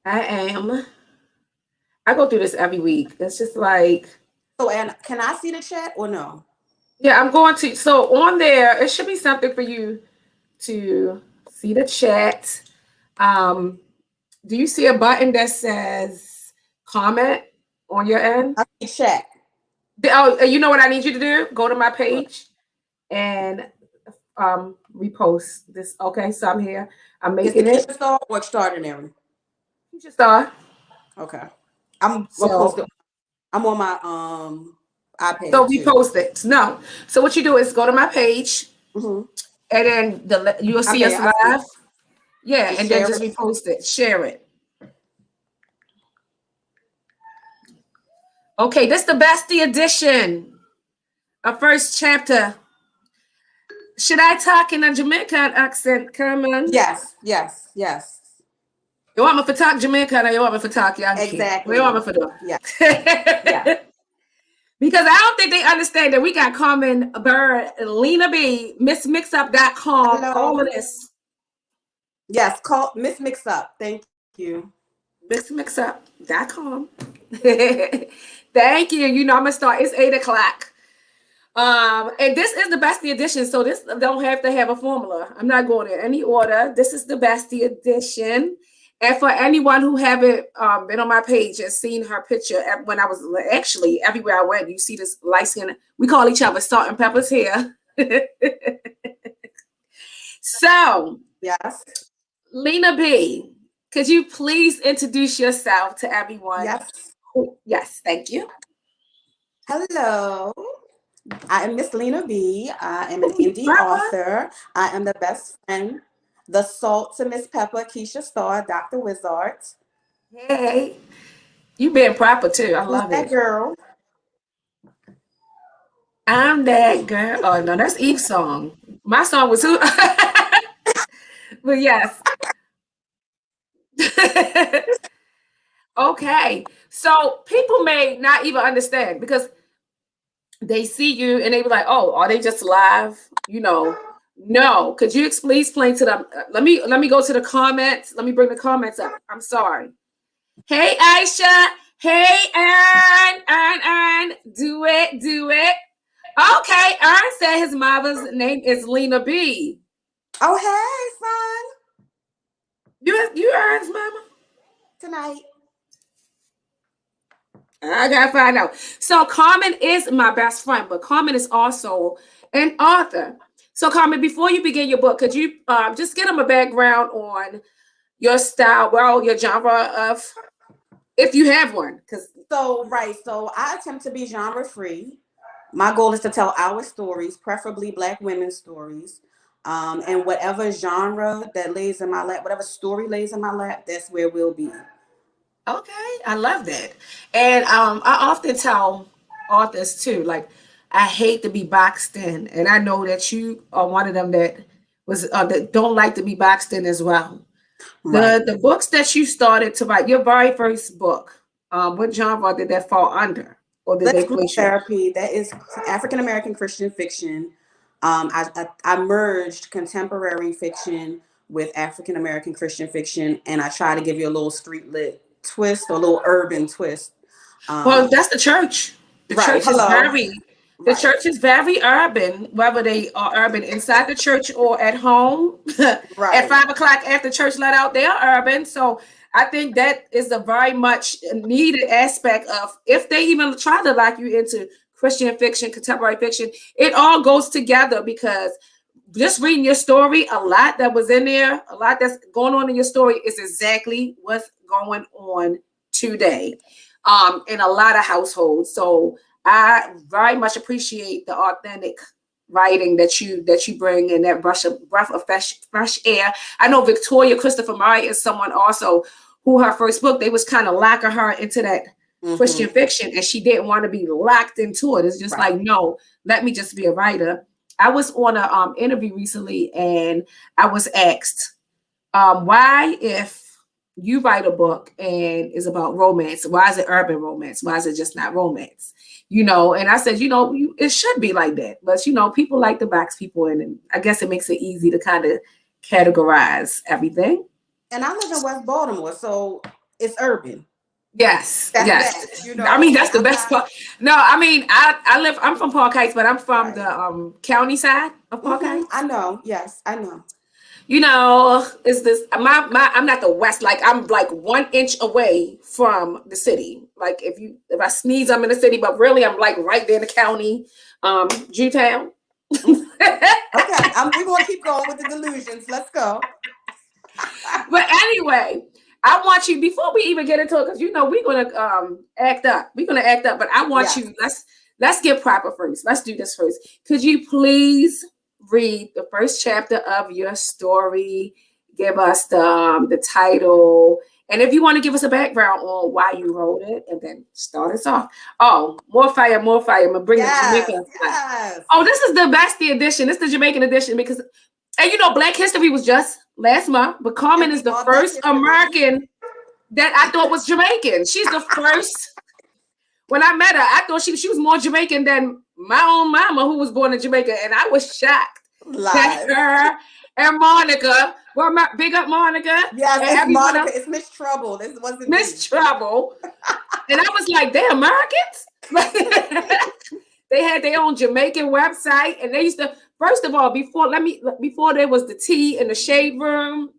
I am. I go through this every week. It's just like, So, and can I see the chat or no? yeah, I'm going to. So on there, it should be something for you to see the chat. Um, do you see a button that says comment on your end? I see chat. Oh, you know what I need you to do? Go to my page and repost this. Okay, so I'm here. I'm Is it making it. Keisha Starr or Extraordinary? You just saw. Okay. I'm gonna post So it. I'm on my so iPad too. repost it. No. So what you do is go to my page Mm-hmm. and then you'll see Okay, us I see. live. Yeah, And and then share just it. repost it. Share it. Okay, this is the bestie edition. Our first chapter. Should I talk in a Jamaican accent, Carmen? Yes, yes, yes. You want me to talk Jamaican or you want me to talk Yankee? What you want Exactly. me to Yeah, yeah. do? Because I don't think they understand that we got Carmen Byrd, Lena B, MissMixUp.com, all of Hello. this. Yes, call Miss Mix Up. Thank you. MissMixUp.com. Thank you. You know I'm gonna start. It's 8 o'clock. And this is the bestie edition, so this don't have to have a formula. I'm not going in any order. This is the bestie edition. And for anyone who haven't been on my page and seen her picture when I was actually everywhere I went, you see this light skin. We call each other salt and peppers here. So, Yes. Lena B, could you please introduce yourself to everyone? Yes. Yes, thank you. Hello. I am Miss Lena B. I am an Oh, you indie proper? author. I am the best friend, the salt to Miss Pepper, Keisha Starr, Dr. Wizard. Hey, you being proper too. I Who's love that it. girl? I'm that girl. Oh no, that's Eve's song. My song was who? But yes. Okay. So people may not even understand because they see you and they be like, "Oh, are they just live?" You know. No. Could you please explain to them? Let me go to the comments. Let me bring the comments up. I'm sorry. Hey Aisha. Hey Ann. Do it, do it. Okay, Aaron said his mother's name is Lena B. Oh, hey, son. You Aaron's mama? Tonight. I gotta find out. So Carmen is my best friend, but Carmen is also an author. So Carmen, before you begin your book, could you just get them a background on your style, well, your genre of, if you have one, because So, right. So, I attempt to be genre free. My goal is to tell our stories, preferably Black women's stories. And whatever genre that lays in my lap, whatever story lays in my lap, that's where we'll be. okay, I love that. And I often tell authors too, like I hate to be boxed in, and I know that you are one of them that don't like to be boxed in as well. Right. The books that you started to write, your very first book, what genre did that fall under, or did they Let's Group place you? Therapy, that is African American Christian fiction. I merged contemporary fiction with African American Christian fiction, and I try to give you a little street lit twist, or a little urban twist. Well, Um, that's the church. The right. church is Hello. very the Right. church is very urban, whether they are urban inside the church or at home. At Right. 5 o'clock after church let out, they are urban. So I think that is a very much needed aspect of if they even try to lock you into Christian fiction, contemporary fiction, it all goes together because just reading your story, a lot that was in there, a lot that's going on in your story is exactly what's going on today in a lot of households. So I very much appreciate the authentic writing that you bring and that breath of fresh air. I know Victoria Christopher Murray is someone also who her first book, they was kind of locking her into that Christian Mm-hmm. fiction and she didn't want to be locked into it. It's just Right. like, no, let me just be a writer. I was on a interview recently and I was asked, why if you write a book and it's about romance, why is it urban romance? Why is it just not romance? And I said, it should be like that. But, people like to box people in and I guess it makes it easy to kind of categorize everything. And I live in West Baltimore, so it's urban. Yes, That's yes. that, you know. I mean, that's Like, the best part. No, I mean, I'm from Park Heights, but I'm from right. the county side of Park I Heights. know. Yes, I know. You know, is this my I'm not the west, like I'm like 1 inch away from the city. Like if I sneeze, I'm in the city, but really I'm like right there in the county, Jewtown. Okay, we're gonna keep going with the delusions. Let's go. But anyway, I want you before we even get into it, because you know we're gonna act up. We're gonna act up, but I want Yes. you. Let's get proper first. Let's do this first. Could you please read the first chapter of your story? Give us the title, and if you want to give us a background on why you wrote it, and then start us off. Oh, more fire, more fire! I'm gonna bring the Yes. Jamaican. Yes. Oh, this is the bestie edition. This is the Jamaican edition because, and you know, Black History was just last month, but Carmen And is we the are Black first History. American that I thought was Jamaican. She's the first. When I met her, I thought she was more Jamaican than my own mama, who was born in Jamaica, and I was shocked that Live. her and Monica, well, big up Monica, Yes, and it's everyone Monica. else, It's Miss Trouble. This wasn't me. Miss Trouble, and I was like, they're Americans. They had their own Jamaican website, and they used to. First of all, before there was the tea and the shade room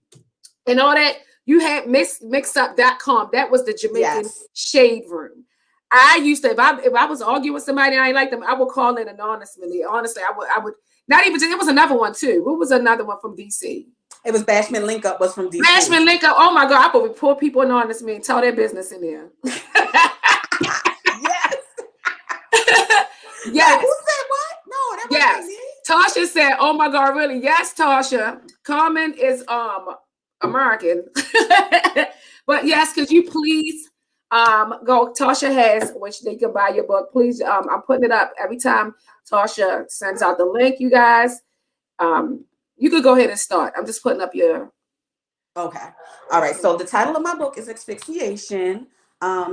and all that, you had mixup.com. That was the Jamaican Yes. shade room. I used to, if I was arguing with somebody and I didn't like them, I would call it anonymously. Honestly, I would not even. It was another one too. What was another one from DC? It was Bashman Link Up was from DC. Bashman Link Up. Oh my God, I would report people anonymously and tell their business in there. Yes. Yes. Like, who said what? No, that Yes. wasn't me. Tasha said, "Oh my God, really? Yes, Tasha. Carmen is American, but yes, could you please go? Tasha has, which they can buy your book. Please, I'm putting it up every time Tasha sends out the link. You guys, you could go ahead and start. I'm just putting up your. Okay. All right. So the title of my book is Asphyxiation.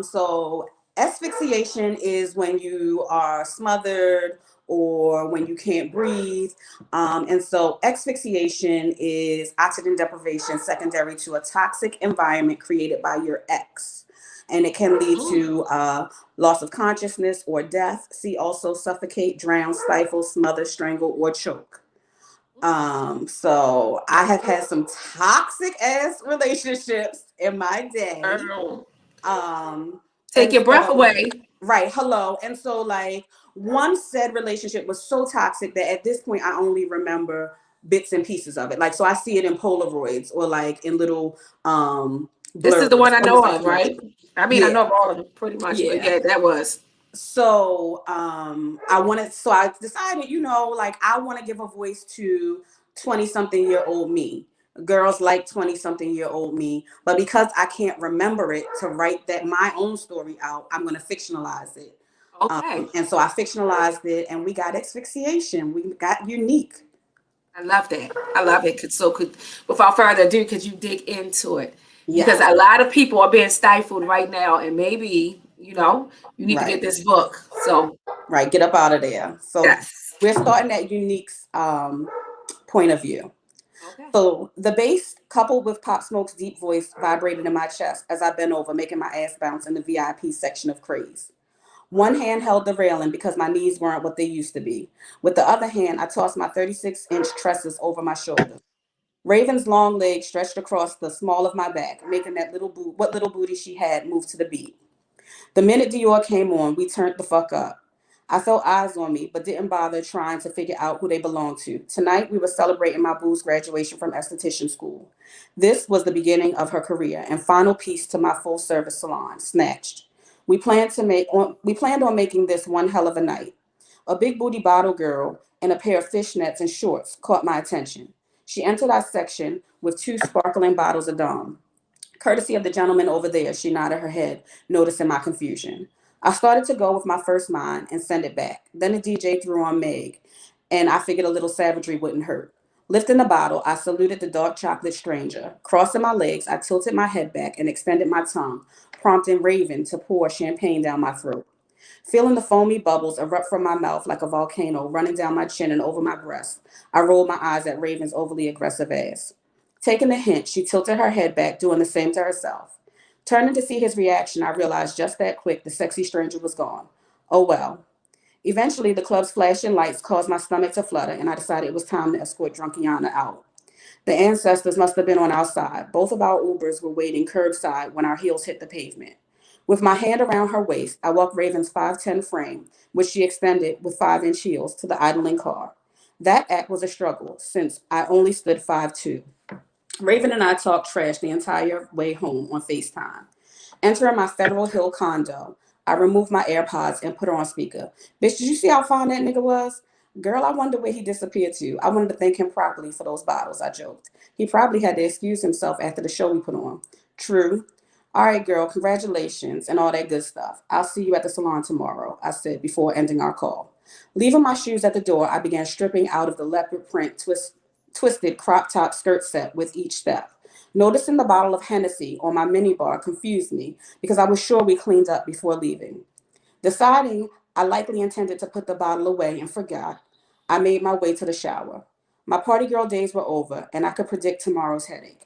So asphyxiation is when you are smothered or when you can't breathe. And so asphyxiation is oxygen deprivation secondary to a toxic environment created by your ex. And it can lead to loss of consciousness or death. See also suffocate, drown, stifle, smother, strangle, or choke. So I have had some toxic ass relationships in my day. Take your breath away. Right. Hello. And so like one said relationship was so toxic that at this point I only remember bits and pieces of it. Like, so I see it in Polaroids or like in little This is the one I know of, right? I mean, yeah. I know of all of them pretty much, Yeah. but yeah, that was. So I decided, you know, like I want to give a voice to 20-something-year-old me. Girls like 20-something-year-old me, but because I can't remember it to write that my own story out, I'm going to fictionalize it. Okay. And so I fictionalized it, and we got asphyxiation. We got unique. I love that. I love it. Without further ado, could you dig into it? Yeah. Because a lot of people are being stifled right now, and maybe you need to get this book. So right, get up out of there. So yes, we're starting at Unique's point of view. okay. So the bass, coupled with Pop Smoke's deep voice, vibrated in my chest as I bent over, making my ass bounce in the VIP section of Craze. One hand held the railing because my knees weren't what they used to be. With the other hand, I tossed my 36-inch tresses over my shoulder. Raven's long legs stretched across the small of my back, making that what little booty she had move to the beat. The minute Dior came on, we turned the fuck up. I felt eyes on me, but didn't bother trying to figure out who they belonged to. Tonight, we were celebrating my boo's graduation from esthetician school. This was the beginning of her career and final piece to my full-service salon, Snatched. We planned on making this one hell of a night. A big booty bottle girl in a pair of fishnets and shorts caught my attention. She entered our section with 2 sparkling bottles of Dom. Courtesy of the gentleman over there, she nodded her head, noticing my confusion. I started to go with my first mind and send it back. Then the DJ threw on Meg, and I figured a little savagery wouldn't hurt. Lifting the bottle, I saluted the dark chocolate stranger. Crossing my legs, I tilted my head back and extended my tongue, prompting Raven to pour champagne down my throat. Feeling the foamy bubbles erupt from my mouth like a volcano running down my chin and over my breast, I rolled my eyes at Raven's overly aggressive ass. Taking the hint, she tilted her head back, doing the same to herself. Turning to see his reaction, I realized just that quick the sexy stranger was gone. Oh well. Eventually, the club's flashing lights caused my stomach to flutter, and I decided it was time to escort Drunkiana out. The ancestors must have been on our side. Both of our Ubers were waiting curbside when our heels hit the pavement. With my hand around her waist, I walked Raven's 5'10" frame, which she extended with 5-inch heels, to the idling car. That act was a struggle, since I only stood 5'2". Raven and I talked trash the entire way home on FaceTime. Entering my Federal Hill condo, I removed my AirPods and put her on speaker. Bitch, did you see how fine that nigga was? Girl, I wonder where he disappeared to. I wanted to thank him properly for those bottles, I joked. He probably had to excuse himself after the show we put on. True. All right, girl, congratulations and all that good stuff. I'll see you at the salon tomorrow, I said before ending our call. Leaving my shoes at the door, I began stripping out of the leopard print twisted crop top skirt set with each step. Noticing the bottle of Hennessy on my minibar confused me because I was sure we cleaned up before leaving. Deciding I likely intended to put the bottle away and forgot, I made my way to the shower. My party girl days were over, and I could predict tomorrow's headache.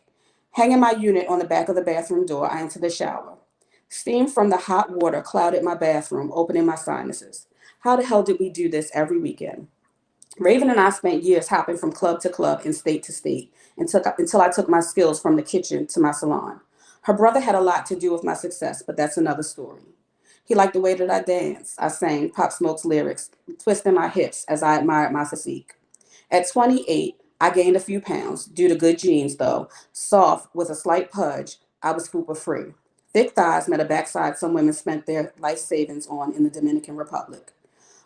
Hanging my unit on the back of the bathroom door, I entered the shower. Steam from the hot water clouded my bathroom, opening my sinuses. How the hell did we do this every weekend? Raven and I spent years hopping from club to club and state to state until I took my skills from the kitchen to my salon. Her brother had a lot to do with my success, but that's another story. He liked the way that I danced. I sang Pop Smoke's lyrics, twisting my hips as I admired my physique. At 28, I gained a few pounds, due to good genes though, soft with a slight pudge. I was fupa free. Thick thighs met a backside some women spent their life savings on in the Dominican Republic.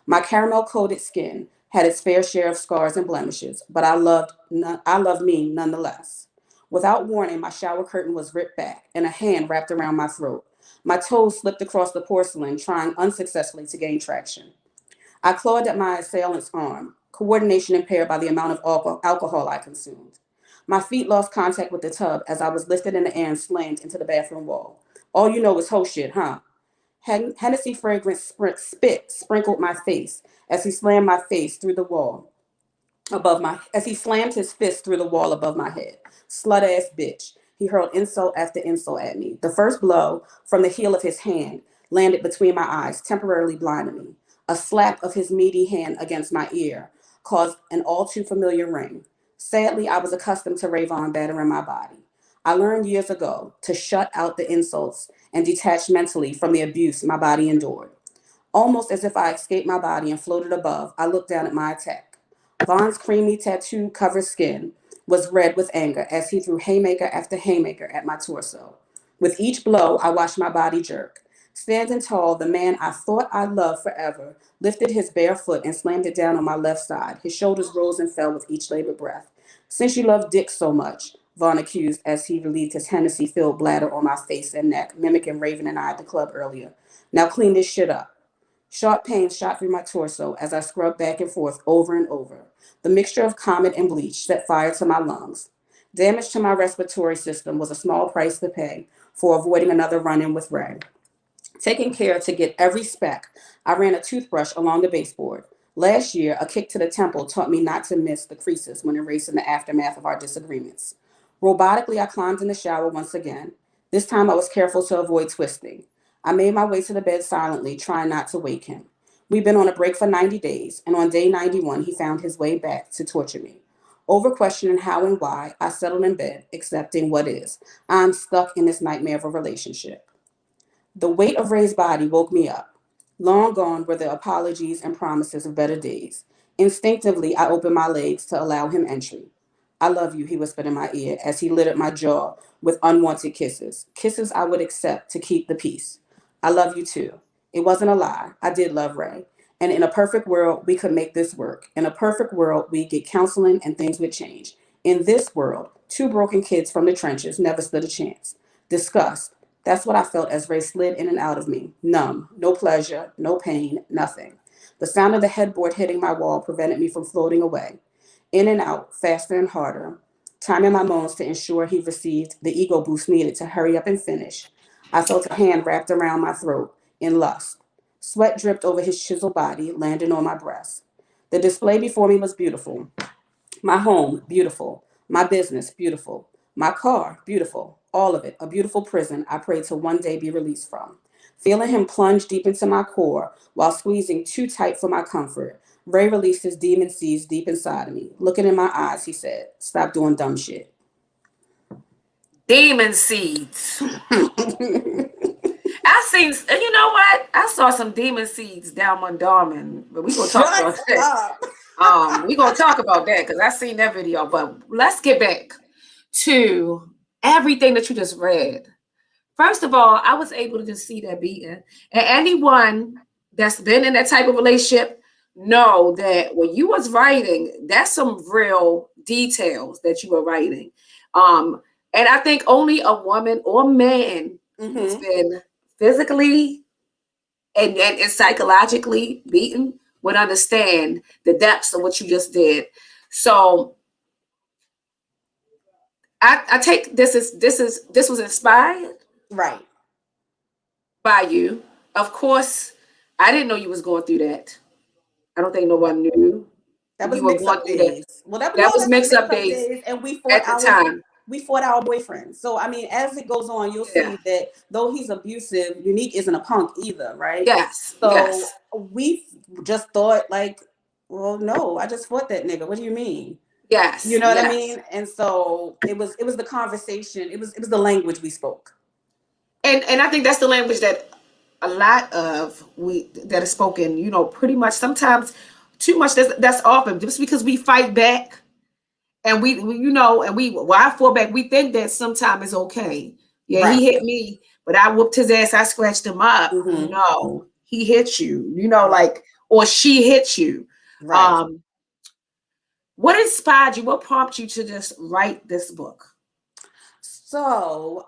My caramel-coated skin had its fair share of scars and blemishes, but I loved me nonetheless. Without warning, my shower curtain was ripped back and a hand wrapped around my throat. My toes slipped across the porcelain, trying unsuccessfully to gain traction. I clawed at my assailant's arm, coordination impaired by the amount of alcohol I consumed. My feet lost contact with the tub as I was lifted in the air and slammed into the bathroom wall. All you know is hoe shit, huh? Hennessy fragrance spit sprinkled my face as he slammed my face through the wall as he slammed his fist through the wall above my head. Slut ass bitch. He hurled insult after insult at me. The first blow from the heel of his hand landed between my eyes, temporarily blinding me. A slap of his meaty hand against my ear caused an all too familiar ring. Sadly, I was accustomed to Rayvon battering my body. I learned years ago to shut out the insults and detach mentally from the abuse my body endured. Almost as if I escaped my body and floated above, I looked down at my attack. Vaughn's creamy tattoo-covered skin was red with anger as he threw haymaker after haymaker at my torso. With each blow, I watched my body jerk. Standing tall, the man I thought I loved forever lifted his bare foot and slammed it down on my left side. His shoulders rose and fell with each labored breath. Since you love dick so much, Vaughn accused as he relieved his Hennessy-filled bladder on my face and neck, mimicking Raven and I at the club earlier. Now clean this shit up. Sharp pain shot through my torso as I scrubbed back and forth over and over. The mixture of Comet and bleach set fire to my lungs. Damage to my respiratory system was a small price to pay for avoiding another run-in with Ray. Taking care to get every speck, I ran a toothbrush along the baseboard. Last year, a kick to the temple taught me not to miss the creases when erasing the aftermath of our disagreements. Robotically, I climbed in the shower once again. This time, I was careful to avoid twisting. I made my way to the bed silently, trying not to wake him. We'd been on a break for 90 days, and on day 91, he found his way back to torture me. Over questioning how and why, I settled in bed, accepting what is. I'm stuck in this nightmare of a relationship. The weight of Ray's body woke me up. Long gone were the apologies and promises of better days. Instinctively, I opened my legs to allow him entry. I love you, he whispered in my ear as he littered my jaw with unwanted kisses. Kisses I would accept to keep the peace. I love you too. It wasn't a lie. I did love Ray. And in a perfect world, we could make this work. In a perfect world, we'd get counseling and things would change. In this world, two broken kids from the trenches never stood a chance. Disgust. That's what I felt as Ray slid in and out of me. Numb. No pleasure, no pain, nothing. The sound of the headboard hitting my wall prevented me from floating away. In and out, faster and harder, timing my moans to ensure he received the ego boost needed to hurry up and finish. I felt a hand wrapped around my throat in lust. Sweat dripped over his chiseled body, landing on my breast. The display before me was beautiful. My home, beautiful. My business, beautiful. My car, beautiful, all of it, a beautiful prison I pray to one day be released from. Feeling him plunge deep into my core while squeezing too tight for my comfort, Ray released his demon seeds deep inside of me. Looking in my eyes, he said, "Stop doing dumb shit." Demon seeds. I seen, you know what? I saw some demon seeds down Mondawmin, but we gonna talk Shut about that. up. We gonna talk about that because I seen that video. But let's get back to everything that you just read. First of all, I was able to just see that beating, and anyone that's been in that type of relationship know that when you was writing, that's some real details that you were writing. And I think only a woman or man who's been physically and psychologically beaten would understand the depths of what you just did. So I take this was inspired Right. by you. Of course, I didn't know you was going through that. I don't think no one knew That was you were mix going up through that. days. Well, that That no, was that was mixed mix up up days days, and at the time. we fought our boyfriends. So I mean, as it goes on, you'll Yeah. see that though he's abusive, Unique isn't a punk either, right? Yes. So Yes. we just thought like, well, no, I just fought that nigga. What do you mean? You Yes. know what I Yes. mean? And so it was the conversation. It was the language we spoke. And I think that's the language that a lot of we that is spoken, pretty much sometimes too much. That's often just because we fight back and well, I fall back. We think that sometimes it's okay. Yeah, Right. he hit me, but I whooped his ass. I scratched him up. Mm-hmm. No, he hit you. Right. Like, or she hit you. Right. What inspired you? What prompted you to just write this book? So,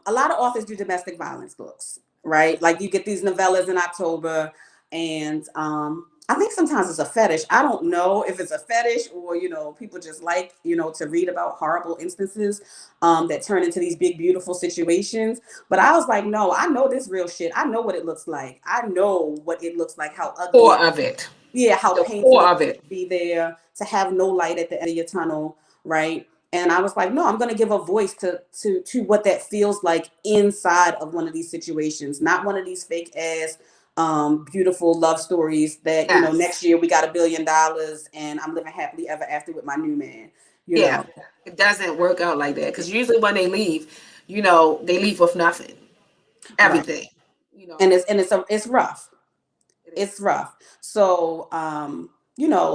a lot of authors do domestic violence books, right? Like you get these novellas in October, and I think sometimes it's a fetish. I don't know if it's a fetish or people just like to read about horrible instances that turn into these big beautiful situations. But I was like, no, I know this real shit. I know what it looks like. I know what it looks like. How ugly. Core of it. Yeah, how The painful core it of is it. to be there, to have no light at the end of your tunnel, right? And I was like, no, I'm going to give a voice to what that feels like inside of one of these situations, not one of these fake ass beautiful love stories that Yes. next year we got $1 billion and I'm living happily ever after with my new man. Yeah, it doesn't work out like that because usually when they leave, they leave with nothing, everything. Right. And it's rough. It's rough. So,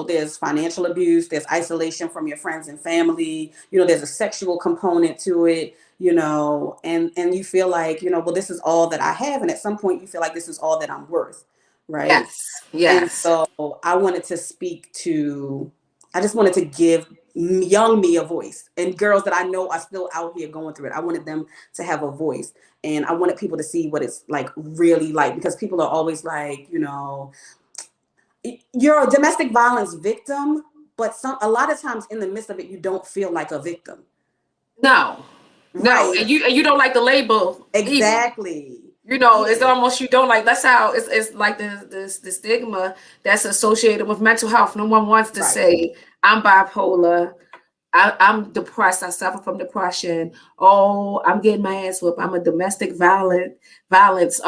there's financial abuse, there's isolation from your friends and family, there's a sexual component to it, and you feel like, well, this is all that I have. And at some point you feel like this is all that I'm worth. Right. Yes. And Yes. so I just wanted to give young me a voice, and girls that I know are still out here going through it. I wanted them to have a voice, and I wanted people to see what it's like really like, because people are always like, you're a domestic violence victim, but a lot of times in the midst of it, you don't feel like a victim. No. No. Right. And you don't like the label. Exactly. Either. It's almost, you don't like, that's how it's like the stigma that's associated with mental health. No one wants to say, I'm bipolar, I'm depressed, I suffer from depression. Oh, I'm getting my ass whooped. I'm a domestic violence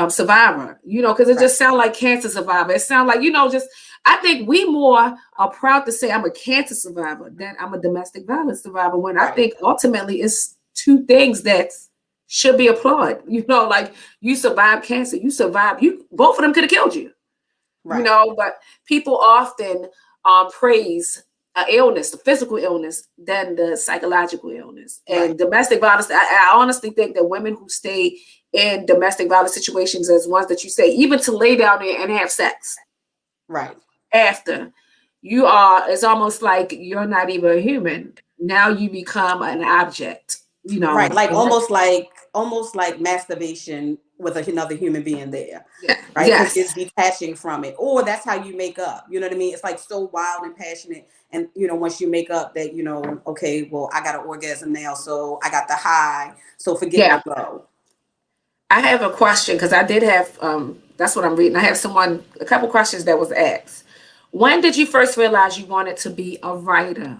survivor. Because it just sounds like cancer survivor. It sounds like, just I think we more are proud to say I'm a cancer survivor than I'm a domestic violence survivor. When I think ultimately it's two things that should be applauded. Like you survived cancer, you survived. Both of them could have killed you. Right. But people often praise illness, the physical illness, than the psychological illness. And domestic violence, I honestly think that women who stay in domestic violence situations as ones that you say, even to lay down there and have sex. Right. After it's almost like you're not even a human. Now you become an object. Right. Like almost like masturbation with another human being there. Yeah. Right. Yes. Because it's detaching from it. Or that's how you make up. You know what I mean? It's like so wild and passionate. And, once you make up that, okay, well, I got an orgasm now, so I got the high. So forget the low. I have a question because I did have, that's what I'm reading. I have a couple questions that was asked. When did you first realize you wanted to be a writer?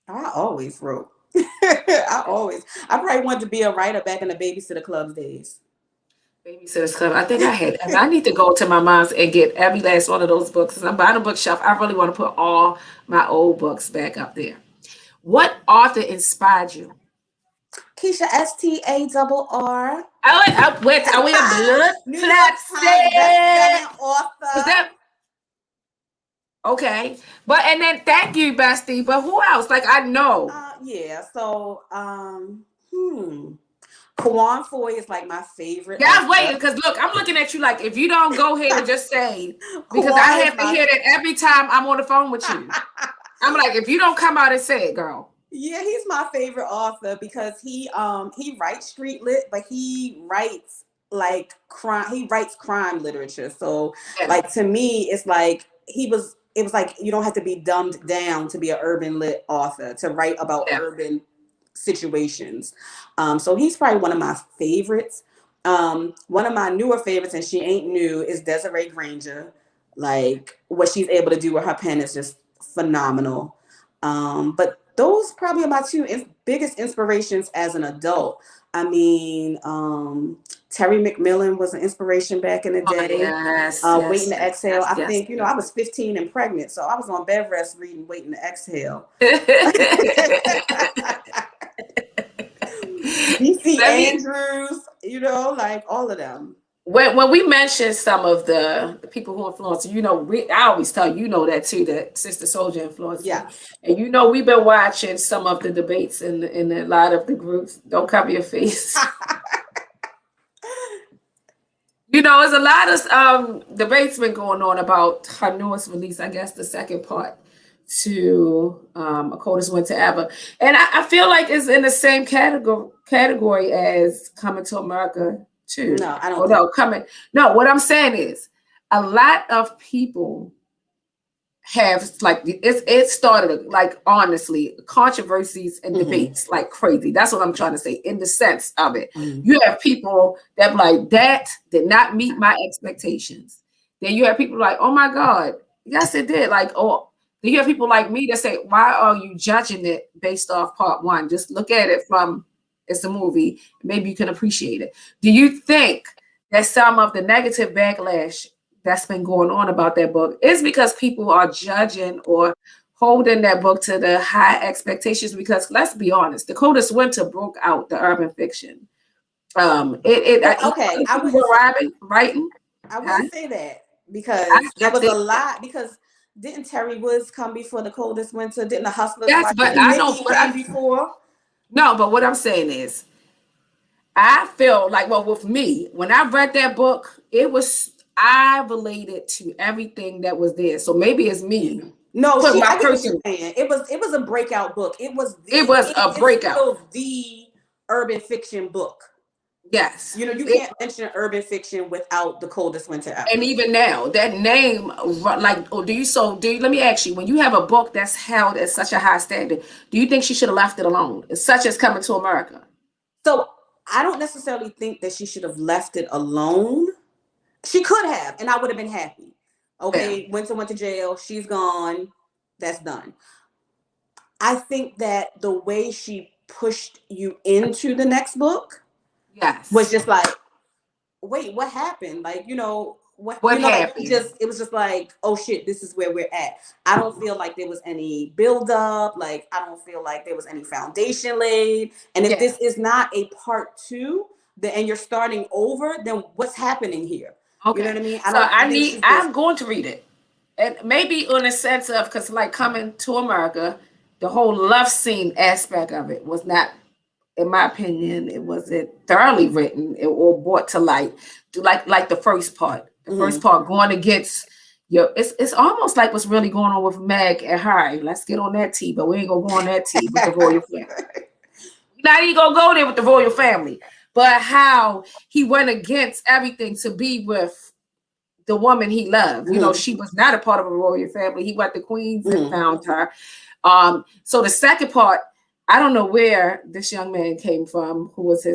I always wrote. I probably wanted to be a writer back in the Babysitter Club days. Babysitter's Club. I think I need to go to my mom's and get every last one of those books. I'm buying a bookshelf. I really want to put all my old books back up there. What author inspired you? Keisha, STARR. Wait, are we a blood New York Times bestselling author. Is that okay? But and then thank you, Bestie. But who else? Like I know. Yeah. So, Kawan Foy is like my favorite. Yeah, I'm waiting because look, I'm looking at you like if you don't go ahead and just say because Kawan I have to hear that every time I'm on the phone with you. I'm like, if you don't come out and say it, girl. Yeah, he's my favorite author because he writes street lit, but he writes like crime. He writes crime literature. So like to me, it's like it was like you don't have to be dumbed down to be an urban lit author to write about urban situations. So he's probably one of my favorites. One of my newer favorites, and she ain't new, is Desiree Granger. Like what she's able to do with her pen is just phenomenal. But those probably are my two biggest inspirations as an adult. I mean, Terry McMillan was an inspiration back in the day. Waiting to Exhale. I think, I was 15 and pregnant, so I was on bed rest reading Waiting to Exhale. DC Andrews, like all of them. When we mentioned some of the people who influence you, I always tell you that too, that Sister Soldier influenced. Yeah. And we've been watching some of the debates in a lot of the groups. Don't cover your face. There's a lot of debates been going on about her newest release, I guess the second part to A Coldest Winter Ever. And I feel like it's in the same category as Coming to America too. No, I don't. No, what I'm saying is a lot of people have it started like honestly controversies and debates like crazy. That's what I'm trying to say in the sense of it. You have people that like that did not meet my expectations. Then you have people like, oh my God, yes it did. Like, oh, then you have people like me that say, why are you judging it based off part one? Just look at it from it's a movie. Maybe you can appreciate it. Do you think that some of the negative backlash that's been going on about that book is because people are judging or holding that book to the high expectations? Because let's be honest, The Coldest Winter broke out the urban fiction. I wouldn't say that because there was a lot. Because didn't Terry Woods come before The Coldest Winter? Didn't The Hustlers? Yes, but I know before. No, but what I'm saying is, I feel like, with me, when I read that book, I related to everything that was there. So maybe it's me. No, I get what you're saying. It was a breakout book. It was a breakout. Still the urban fiction book. Yes. You can't mention urban fiction without The Coldest Winter Ever. And even now, that name, let me ask you, when you have a book that's held at such a high standard, do you think she should have left it alone, such as Coming to America? So I don't necessarily think that she should have left it alone. She could have, and I would have been happy. Okay, Winter went to jail. She's gone. That's done. I think that the way she pushed you into the next book was just like, wait, what happened? Like, what happened? It was just like, oh shit, this is where we're at. I don't feel like there was any build up. Like, I don't feel like there was any foundation laid. And if this is not a part two, and you're starting over, then what's happening here? Okay. You know what I mean? I'm going to read it. And maybe in a sense of, because like Coming to America, the whole love scene aspect of it was not, in my opinion, it wasn't thoroughly written or brought to light. Like the first part. The first part going against it's almost like what's really going on with Meg and Harry. Let's get on that tea, but we ain't gonna go on that tea with the royal family. Not even gonna go there with the royal family. But how he went against everything to be with the woman he loved. She was not a part of a royal family. He went to Queens and found her. So the second part, I don't know where this young man came from, who was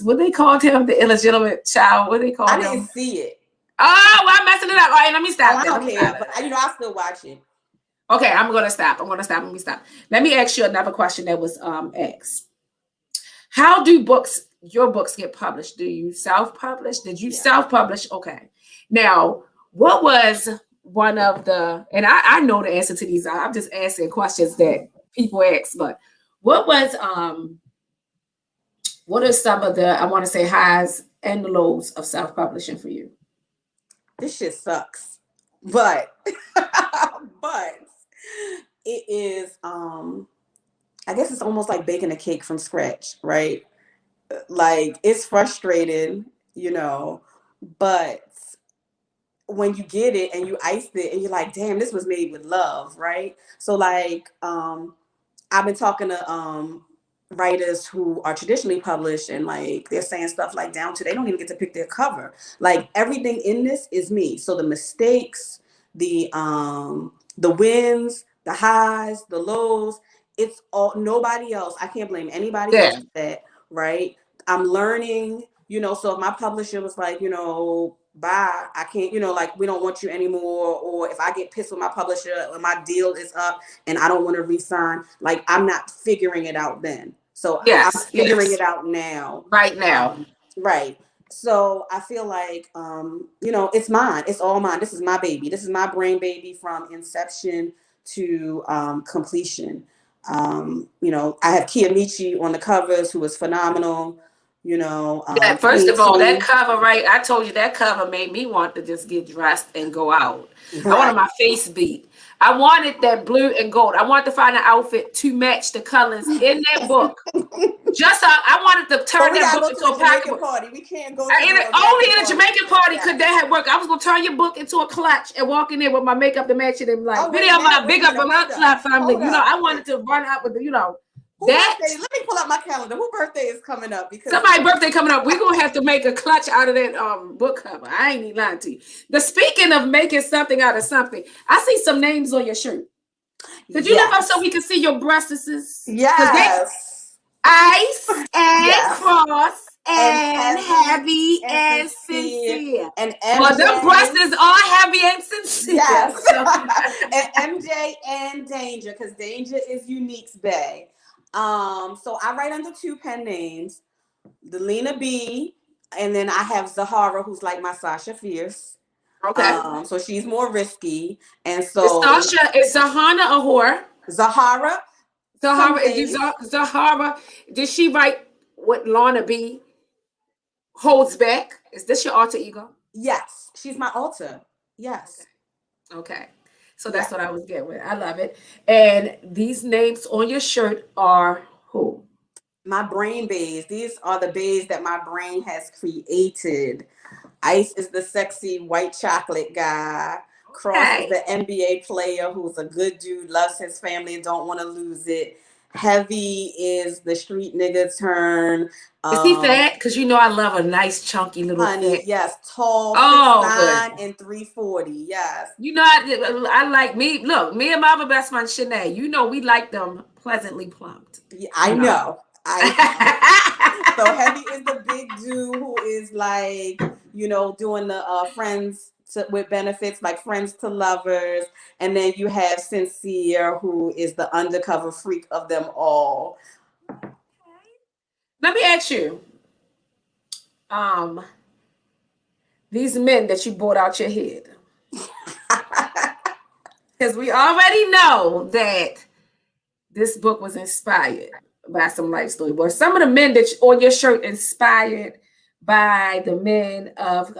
what they called him, the illegitimate child. What they called him? I didn't see it. Oh, well, I'm messing it up. All right, let me stop. I don't care, but I'll still watch it. Okay, I'm gonna stop. Let me stop. Let me ask you another question that was asked. How do your books get published? Do you self-publish? Did you Yeah. self-publish? Okay. Now, what was one of the, and I know the answer to these. I'm just asking questions that people ask, but what was what are some of the, I want to say, highs and lows of self-publishing for you? This shit sucks. But but it is I guess it's almost like baking a cake from scratch, right? Like it's frustrating, you know, but when you get it and you iced it and you're like, damn, this was made with love, right? So like I've been talking to writers who are traditionally published, and like they're saying stuff like down to they don't even get to pick their cover. Like everything in this is me. So the mistakes, the wins, the highs, the lows, it's all nobody else. I can't blame anybody else Yeah. for that, right? I'm learning, you know, so if my publisher was like, you know, bye, I can't, you know, like we don't want you anymore, or if I get pissed with my publisher or my deal is up and I don't want to resign, like I'm not figuring it out then. So I'm Yes, figuring yes. it out now. Right now. Right. So I feel like you know, it's mine. It's all mine. This is my baby. This is my brain baby from inception to completion. You know, I have Kiamichi on the covers, who is phenomenal. You know, Yeah, first Queen of all, that T. cover, right? I told you that cover made me want to just get dressed and go out. I wanted Right. my face beat. I wanted that blue and gold. I wanted to find an outfit to match the colors in that book. Just I wanted to But turn we that gotta book go to into the a Jamaican pocketbook. party. We can't go to the Only American in a party. Jamaican party Yeah. could that have worked. I was gonna turn your book into a clutch and walk in there with my makeup to match it and like Oh wait, video now my wait big a up minute. of my Hold up. club family. Hold You know, up. I wanted to run out with the, Who that. birthday? Let me pull up my calendar. Who birthday is coming up? Because Somebody's birthday coming up. We're gonna have to make a clutch out of that book cover. I ain't even lying to you. The speaking of making something out of something, I see some names on your shirt. Could you lift up so yes, we can see your breasts? Because they yes, ice and yes, cross and and heavy heavy and and sincere sincere. and Well, them breasts MJ. are heavy and sincere. Yes, So and MJ and Danger, because Danger is Unique's Bay. So I write under two pen names, the Lena B, and then I have Zahara, who's like my Sasha Fierce. okay. So she's more risky, and Is so Sasha, is Zahana a whore? Zahara, some Zahara, days, Zahara, did she write what Lorna B holds back? Is this your alter ego? yes, she's my altar. Yes, Okay. So yeah, that's what I was getting with. I love it. And these names on your shirt are who? my brain bays. These are the bays that my brain has created. Ice is the sexy white chocolate guy. Cross is Okay. the NBA player who's a good dude, loves his family, and don't want to lose it. Heavy is the street nigga turn. Is he Um, fat? Because you know I love a nice chunky little Honey, fat. yes, tall, six Oh, good. nine and 340. Yes. You know I like me. Look, me and my other best friend Shanae. You know we like them pleasantly plumped. Yeah, You I know. know. I So Heavy is the big dude who is like, you know, doing the with benefits, like friends to lovers. And then you have Sincere, who is the undercover freak of them all. Let me ask you. Um, these men that you brought out your head. Because we already know that this book was inspired by some life story. But some of the men that on your shirt inspired by the men of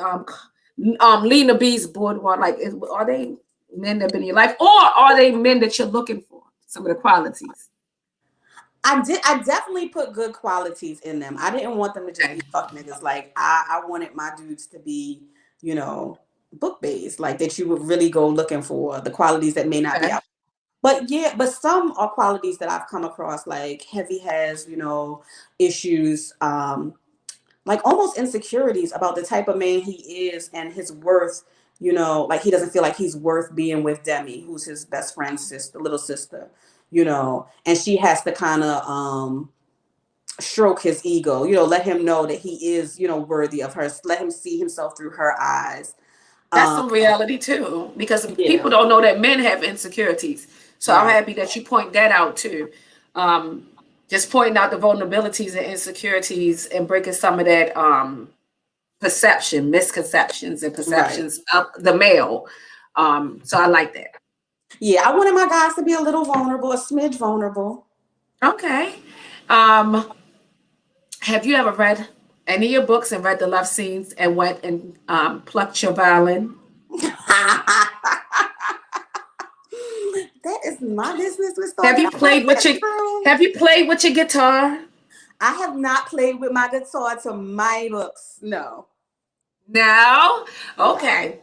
Lena B's boardwalk. Like, are they men that have been in your life, or are they men that you're looking for? Some of the qualities. I definitely put good qualities in them. I didn't want them to just Okay. be fuck niggas. Like I wanted my dudes to be, you know, book based, like that you would really go looking for the qualities that may not be Okay. out. But yeah, but some are qualities that I've come across. Like Heavy has, you know, issues, like almost insecurities about the type of man he is and his worth. You know, like he doesn't feel like he's worth being with Demi, who's his best friend's sister, little sister. You know, and she has to kind of stroke his ego. You know, let him know that he is, you know, worthy of her. Let him see himself through her eyes. That's some reality too, because Yeah. people don't know that men have insecurities. So I'm Right. happy that you point that out too. Just pointing out the vulnerabilities and insecurities and breaking some of that misconceptions and Right. perceptions of the male. So I like that. Yeah, I wanted my guys to be a little vulnerable, a smidge vulnerable. Okay. Um, have you ever read any of your books and read the love scenes and went and plucked your violin? That is my business with Have starting you out my played with your bedroom. Have you played with your guitar? I have not played with my guitar to my books. No. No. No. Okay.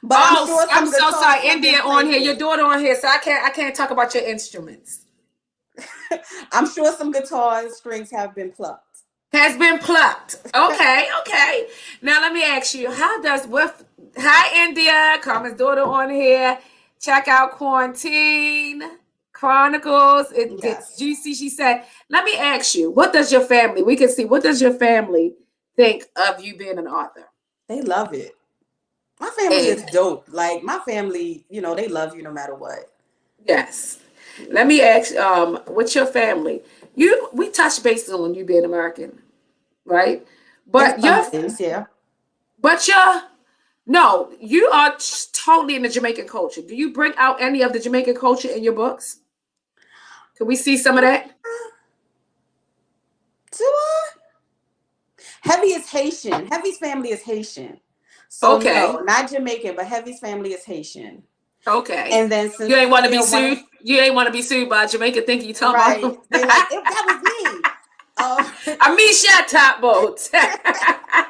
But I'm Oh, sure I'm some so guitars sorry. have been India on played here. Your with. daughter on here, so I can't talk about your instruments. I'm sure some guitar strings have been plucked. Has been plucked. Okay, okay. Now let me ask you, how does with hi India, Carmen's daughter on here. Check out Quarantine Chronicles. It gets Yes. juicy. She said, let me ask you, what does your family, we can see, what does your family think of you being an author? They love it. My family And is dope. Like my family, they love you no matter what. yes. Let me ask, what's your family? We touched base on you being American, right? In But some your ways, yeah. but your no, you are totally in the Jamaican culture. Do you bring out any of the Jamaican culture in your books? Can we see some of that? Do I? Heavy is Haitian. Heavy's family is Haitian. So no, Okay. not Jamaican, but Heavy's family is Haitian. Okay. And then You ain't want to be Sincere, one of sued. You ain't want to be sued by a Jamaican thinking you talking right. about. They like if that was me. I mean, shut top boat. And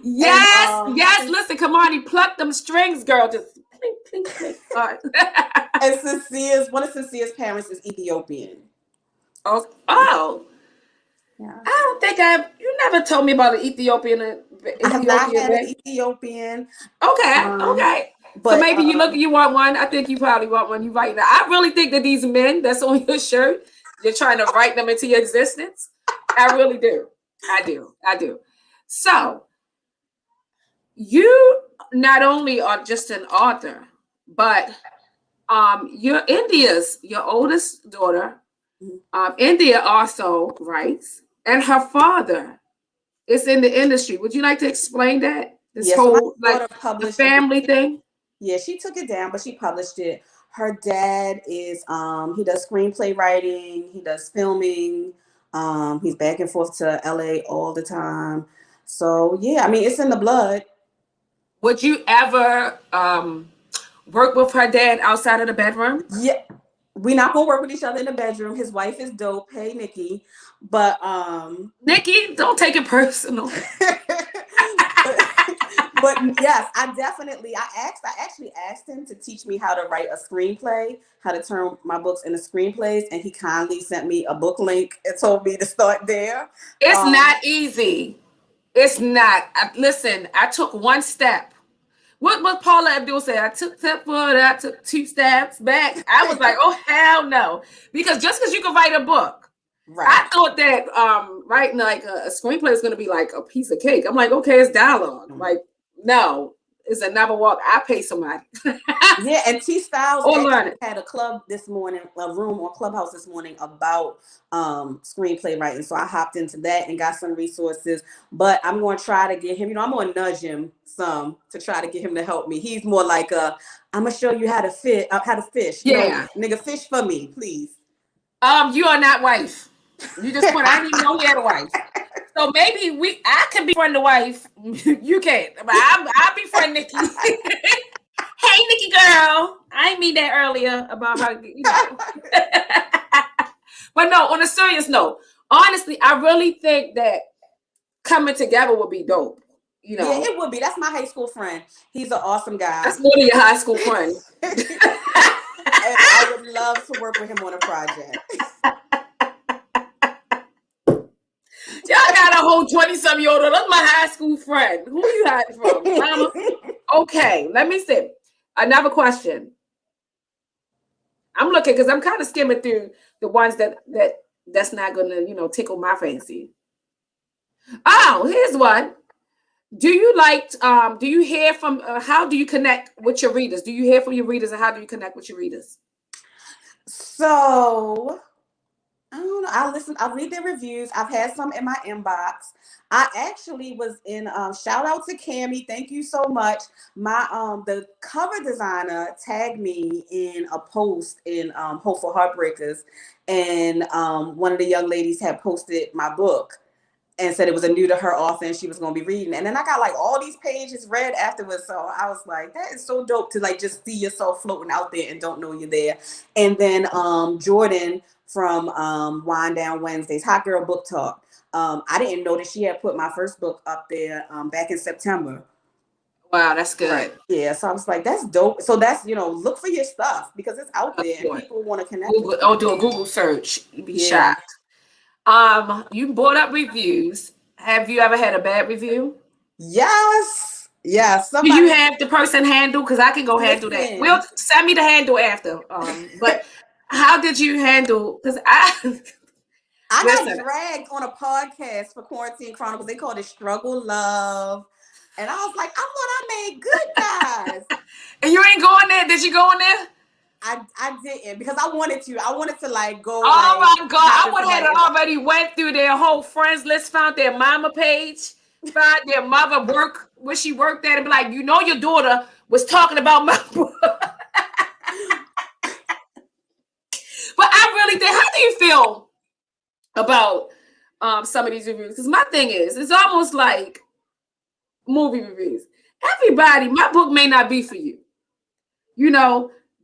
Yes, yes. Listen, come on, he plucked them strings, girl. Just plink, plink, plink. All right. and one of Sincere's parents is Ethiopian. Oh, oh. Yeah. I don't think you never told me about an I have not Ethiopian had an man. Ethiopian. Okay, Um, okay. So but maybe you want one. I think you probably want one. You right now. I really think that these men that's on your shirt, you're trying to write them into your existence. I really do. I do. I do. So you not only are just an author, but you're India's your oldest daughter. India also writes, and her father is in the industry. Would you like to explain that? This yeah, so my whole like daughter the published a book. family thing. Yeah, she took it down, but she published it. Her dad is he does screenplay writing, he does filming, he's back and forth to LA all the time. So yeah, I mean it's in the blood. Would you ever work with her dad outside of the bedroom? Yeah, we're not gonna work with each other in the bedroom. His wife is dope. Hey Nikki. But Nikki, don't take it personal. but yes, I actually asked him to teach me how to write a screenplay, how to turn my books into screenplays, and he kindly sent me a book link and told me to start there. It's not easy. It's not. Listen, I took one step. What Paula Abdul said, I took step forward, I took two steps back. I was like, oh hell no. Because just because you can write a book, Right. I thought that writing like a screenplay is gonna be like a piece of cake. I'm like, okay, it's dialogue. Like, no, it's another walk. I pay somebody. Yeah, and T Styles Or actually learn it. had a club this morning, a room on Clubhouse this morning about screenplay writing. So I hopped into that and got some resources. But I'm going to try to get him. I'm going to nudge him some to try to get him to help me. He's more like I'm gonna show you how to fish. Yeah. No, nigga, fish for me, please. You are not wife. You just put. I didn't even know you had a wife. So maybe I can befriend the wife. You can't. But I'll befriend Nikki. Hey, Nikki girl. I didn't mean that earlier about her, But no, on a serious note, honestly, I really think that coming together would be dope. Yeah, it would be. That's my high school friend. He's an awesome guy. That's more than your high school friend. And I would love to work with him on a project. Y'all got a whole 20-some-year-old. That's my high school friend. Who you hiding from, mama? Okay, let me see. Another question. I'm looking because I'm kind of skimming through the ones that's not gonna, tickle my fancy. Oh, here's one. Do you like? Do you hear from? How do you connect with your readers? Do you hear from your readers, and how do you connect with your readers? So I don't know. I read their reviews. I've had some in my inbox. I actually was in shout out to Cammie. Thank you so much. My the cover designer tagged me in a post in Hopeful Heartbreakers, and one of the young ladies had posted my book and said it was a new to her author and she was going to be reading. And then I got like all these pages read afterwards. So I was like, that is so dope to like just see yourself floating out there and don't know you're there. And then Jordan from Wind Down Wednesdays, Hot Girl Book Talk. I didn't know that she had put my first book up there back in September. Wow, that's good. Right. Yeah, so I was like, that's dope. So that's, look for your stuff because it's out there and people want to connect with you. Do a Google search. You'd be shocked. You brought up reviews. Have you ever had a bad review? Yes. Do you have the person handle? Because I can go handle that. Will send me the handle after. But how did you handle? Because I got dragged on a podcast for Quarantine Chronicles. They called it Struggle Love. And I was like, I thought I made good guys. And you ain't going there? Did you go in there? I didn't because I wanted to like go. Oh my God. I would have already went through their whole friends list, found their mama page, found their mother where she worked at and be like, your daughter was talking about my book. But I really think, how do you feel about some of these reviews? Because my thing is, it's almost like movie reviews. Everybody, my book may not be for you.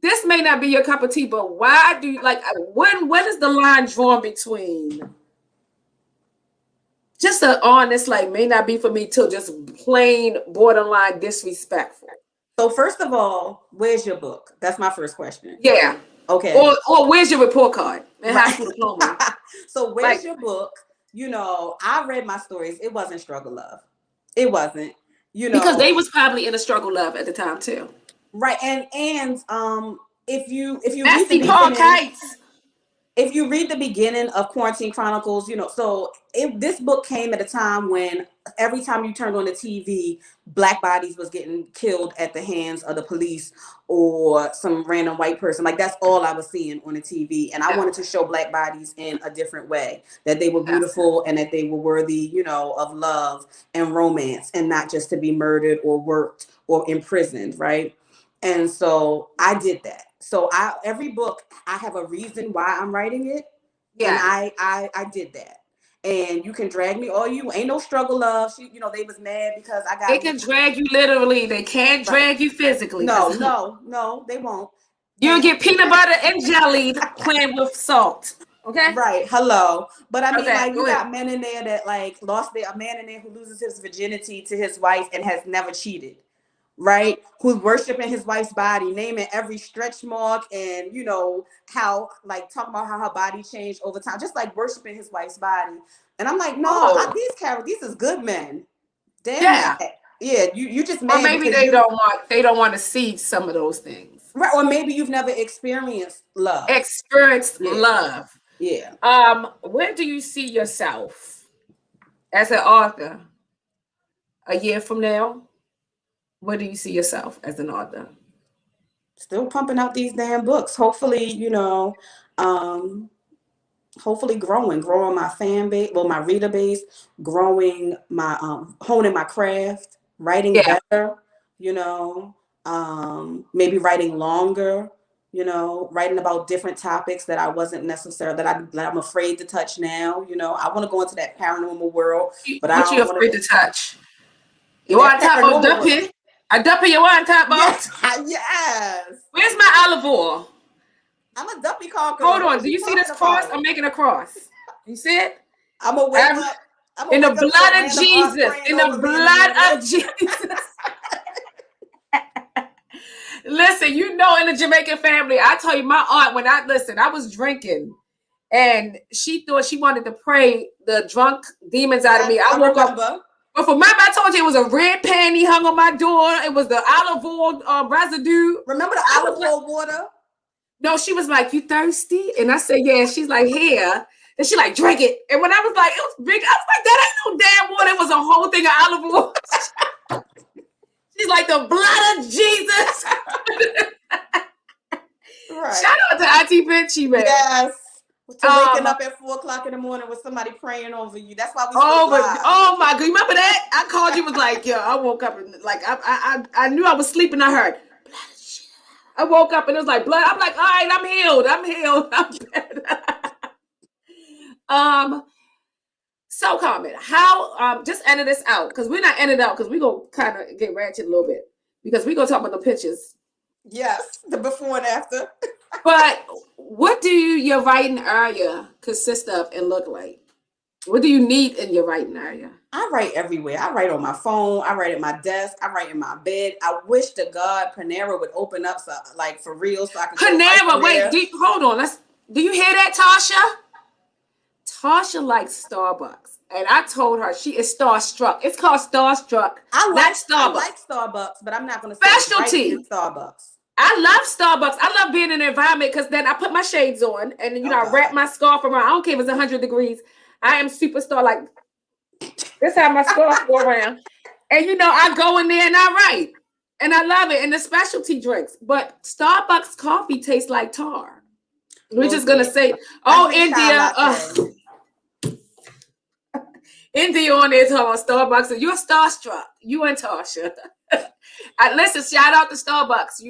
This may not be your cup of tea, but why do you like? When is the line drawn between just an honest, like, may not be for me, till just plain borderline disrespectful? So first of all, where's your book? That's my first question. Yeah. Okay. Or where's your report card and high school diploma? So where's your book? I read my stories. It wasn't struggle love. It wasn't. Because they was probably in a struggle love at the time too. Right, and if you read the beginning, if you read the beginning of Quarantine Chronicles, this book came at a time when every time you turned on the TV, Black bodies was getting killed at the hands of the police or some random white person. Like that's all I was seeing on the TV, and I wanted to show Black bodies in a different way, that they were beautiful and that they were worthy, of love and romance, and not just to be murdered or worked or imprisoned, right? And so I did that. So every book, I have a reason why I'm writing it. Yeah. And I did that. And you can drag me all you ain't no struggle love. They was mad because I got. They can drag you literally. They can't drag you physically. No, they won't. You'll get peanut butter and jelly playing with salt. Okay. Right. Hello. But I mean, you got men in there that a man in there who loses his virginity to his wife and has never cheated. Right, who's worshiping his wife's body, naming every stretch mark, and how talking about how her body changed over time, just like worshiping his wife's body. And I'm like, no, these is good men. Damn. Yeah. You just mad. Or maybe they don't want to see some of those things. Right. Or maybe you've never experienced love. Love. Yeah. Where do you see yourself as an author a year from now? Where do you see yourself as an author? Still pumping out these damn books. Hopefully, hopefully growing my fan base, my reader base, growing my honing my craft, writing better, maybe writing longer, writing about different topics that I wasn't necessarily that I'm afraid to touch now. I want to go into that paranormal world, but what you afraid to touch? You want to talk about dumpy? A dumpy you want to talk about? Yes. Where's my olive oil? I'm a dumpy conqueror. Hold on. Do you see this cross? I'm making a cross. You see it? I'm gonna wake up. In the blood of Jesus. In the blood of Jesus. Listen, in the Jamaican family, I tell you, my aunt, I was drinking and she thought she wanted to pray the drunk demons out of me. I woke up. But remember, I told you it was a red panty hung on my door. It was the olive oil residue. Remember the olive oil water? No, she was like, "You thirsty?" And I said, "Yeah." She's like, "Here." And she like, drink it. And when I was like, it was big, I was like, that ain't no damn water. It was a whole thing of olive oil. She's like, the blood of Jesus. Right. Shout out to Auntie Bitchy, man. Yes. To waking up at 4:00 in the morning with somebody praying over you. That's why we still live. Oh my God. You remember that? I called you, was like, yo, I woke up and like I knew I was sleeping. I heard blood. I woke up and it was like blood. I'm like, all right, I'm healed. I'm better. So Carmen, how just edit this out, because we're not editing out, because we're gonna kind of get ratchet a little bit, because we're gonna talk about the pictures. Yes, the before and after. But what do your writing area consist of and look like? What do you need in your writing area? I write everywhere. I write on my phone. I write at my desk. I write in my bed. I wish to God Panera would open up, so, like for real, so I can. Panera, wait, hold on. Do you hear that, Tasha? Tasha likes Starbucks, and I told her she is starstruck. It's called starstruck. I like Starbucks. I like Starbucks, but I'm not going to say specialty right Starbucks. I love Starbucks. I love being in an environment, because then I put my shades on and then, I wrap my scarf around. I don't care if it's 100 degrees. I am superstar. Like, this how my scarf go around. And, I go in there and I write. And I love it. And the specialty drinks. But Starbucks coffee tastes like tar. We're just going to say, India. India on there talking about Starbucks. And you're starstruck. You and Tasha. Listen, shout out to Starbucks.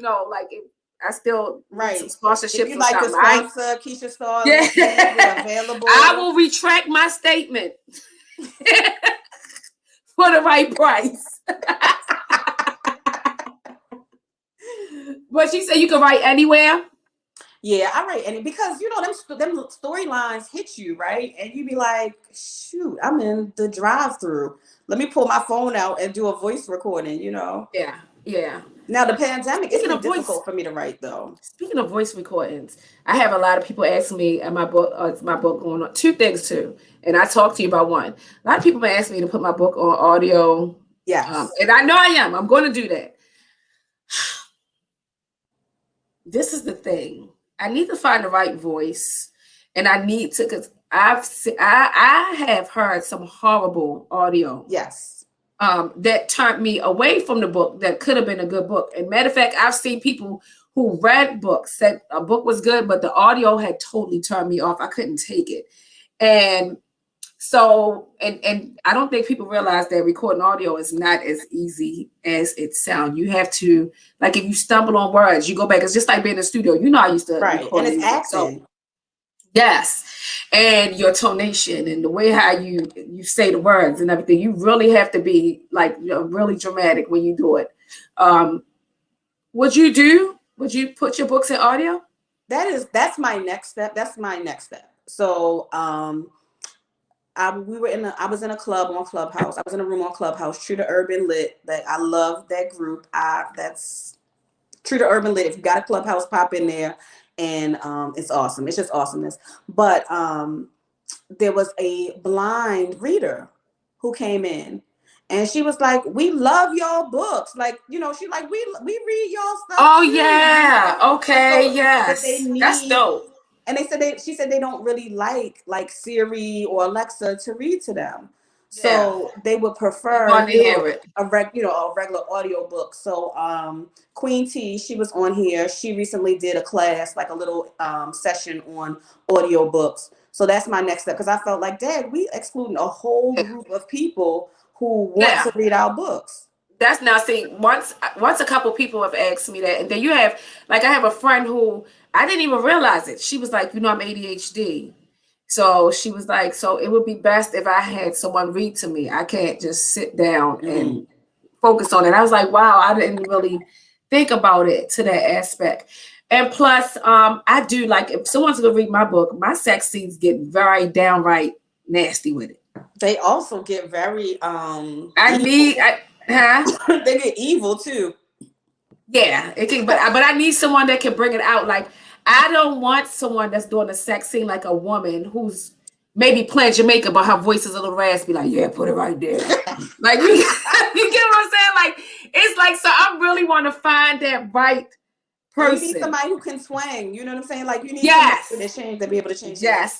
I still some sponsorship. If you like to sponsor Keisha Starr, available. I will retract my statement for the right price. But she said you can write anywhere. Yeah, I write because them storylines hit you, right? And you be like, shoot, I'm in the drive-through. Let me pull my phone out and do a voice recording, Yeah. Now the pandemic is difficult for me to write, though. Speaking of voice recordings, I have a lot of people ask me, "Am my book going on?" Two things too, and I talked to you about one. A lot of people ask me to put my book on audio. Yes, and I know I am. I'm going to do that. This is the thing. I need to find the right voice, and I need to, because I have heard some horrible audio. Yes. That turned me away from the book that could have been a good book. And matter of fact, I've seen people who read books said a book was good, but the audio had totally turned me off. I couldn't take it. And so, and I don't think people realize that recording audio is not as easy as it sounds. You have to, like, if you stumble on words, you go back. It's just like being in the studio. I used to record, and it's accent. Yes. And your tonation and the way how you say the words and everything, you really have to be like really dramatic when you do it. Would you put your books in audio? That's my next step. So I was in a club on Clubhouse. I was in a room on Clubhouse, True to Urban Lit. That I love that group. That's True to Urban Lit. If you got a Clubhouse, pop in there. And it's awesome. It's just awesomeness. But there was a blind reader who came in, and she was like, "We love y'all books." Like, she like, we read y'all stuff. Oh too. Yeah. Okay. So, yes. That's dope. And she said they don't really like Siri or Alexa to read to them. So they would prefer a regular audio book. So Queen T, she was on here. She recently did a class, like a little session on audio books. So that's my next step, because I felt like, Dad, we excluding a whole group of people who want to read our books. That's now, see, once a couple people have asked me that, and then you have, like, I have a friend who I didn't even realize it. She was like, I'm ADHD. So she was like, so it would be best if I had someone read to me. I can't just sit down and focus on it. I was like, wow, I didn't really think about it to that aspect. And plus, I do, like, if someone's going to read my book, my sex scenes get very downright nasty with it. They also get very, they get evil too. Yeah, it can, but I need someone that can bring it out. Like, I don't want someone that's doing a sex scene like a woman who's maybe playing Jamaica, but her voice is a little raspy. Like, yeah, put it right there. Like, you get what I'm saying? Like, it's like, so I really want to find that right And you need person. somebody who can swing. You know what I'm saying? Like you need Yes. somebody to change to be able to change. Yes.